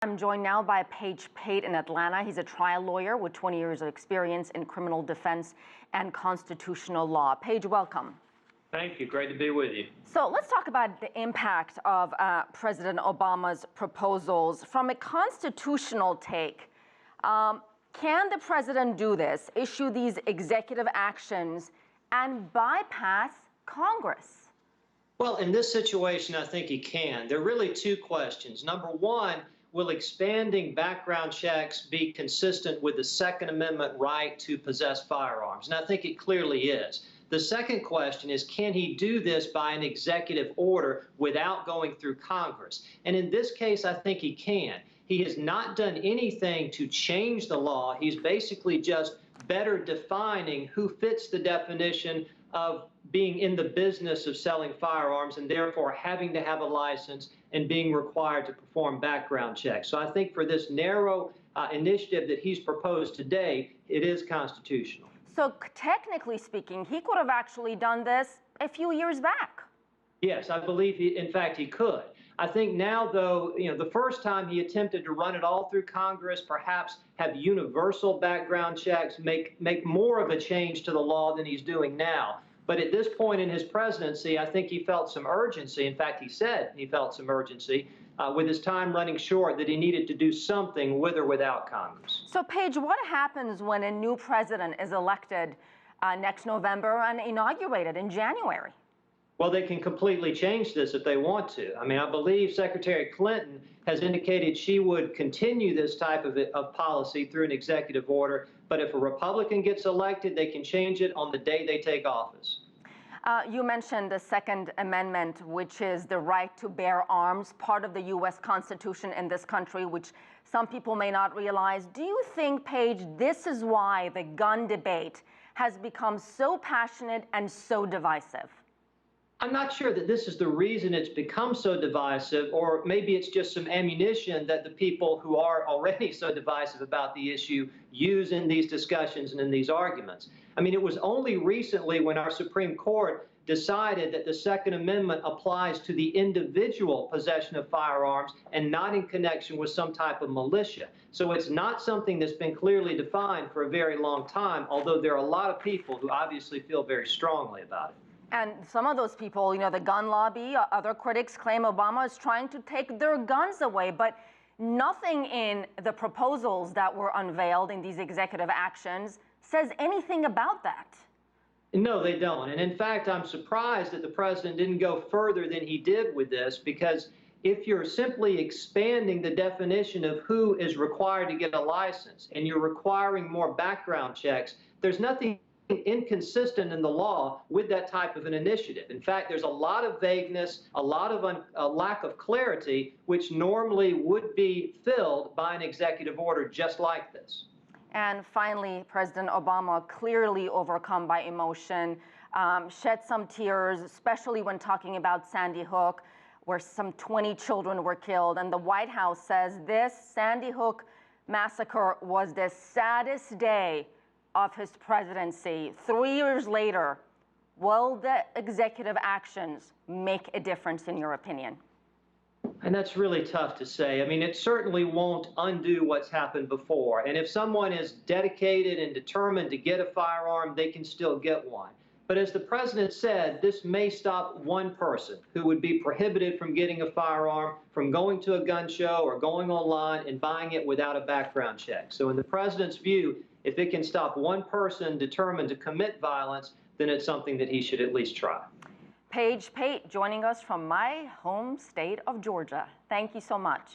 I'm joined now by Page Pate in Atlanta. He's a trial lawyer with 20 years of experience in criminal defense and constitutional law. Page, welcome. Thank you. Great to be with you. So let's talk about the impact of President Obama's proposals. From a constitutional take, can the president do this, issue these executive actions, and bypass Congress? Well, in this situation, I think he can. There are really two questions. Number one, will expanding background checks be consistent with the Second Amendment right to possess firearms? And I think it clearly is. The second question is, can he do this by an executive order without going through Congress? And in this case, I think he can. He has not done anything to change the law. He's basically just better defining who fits the definition of being in the business of selling firearms and therefore having to have a license and being required to perform background checks. So I think for this narrow initiative that he's proposed today, it is constitutional. So technically speaking, he could have actually done this a few years back. Yes, I believe in fact, he could. I think now, though, the first time he attempted to run it all through Congress, perhaps have universal background checks, make more of a change to the law than he's doing now. But at this point in his presidency, I think he felt some urgency. In fact, he said he felt some urgency with his time running short, that he needed to do something with or without Congress. So, Paige, what happens when a new president is elected next November and inaugurated in January? Well, they can completely change this if they want to. I mean, I believe Secretary Clinton has indicated she would continue this type of policy through an executive order. But if a Republican gets elected, they can change it on the day they take office. You mentioned the Second Amendment, which is the right to bear arms, part of the U.S. Constitution in this country, which some people may not realize. Do you think, Paige, this is why the gun debate has become so passionate and so divisive? I'm not sure that this is the reason it's become so divisive, or maybe it's just some ammunition that the people who are already so divisive about the issue use in these discussions and in these arguments. I mean, it was only recently when our Supreme Court decided that the Second Amendment applies to the individual possession of firearms and not in connection with some type of militia. So it's not something that's been clearly defined for a very long time, although there are a lot of people who obviously feel very strongly about it. And some of those people, the gun lobby, other critics claim Obama is trying to take their guns away. But nothing in the proposals that were unveiled in these executive actions says anything about that. No, they don't. And in fact, I'm surprised that the president didn't go further than he did with this, because if you're simply expanding the definition of who is required to get a license and you're requiring more background checks, there's nothing inconsistent in the law with that type of an initiative. In fact, there's a lot of vagueness, a lot of a lack of clarity, which normally would be filled by an executive order just like this. And finally, President Obama, clearly overcome by emotion, shed some tears, especially when talking about Sandy Hook, where some 20 children were killed. And the White House says this Sandy Hook massacre was the saddest day of his presidency. 3 years later, will the executive actions make a difference in your opinion? And that's really tough to say. I mean, it certainly won't undo what's happened before. And if someone is dedicated and determined to get a firearm, they can still get one. But as the president said, this may stop one person who would be prohibited from getting a firearm, from going to a gun show or going online and buying it without a background check. So in the president's view, if it can stop one person determined to commit violence, then it's something that he should at least try. Page Pate joining us from my home state of Georgia. Thank you so much.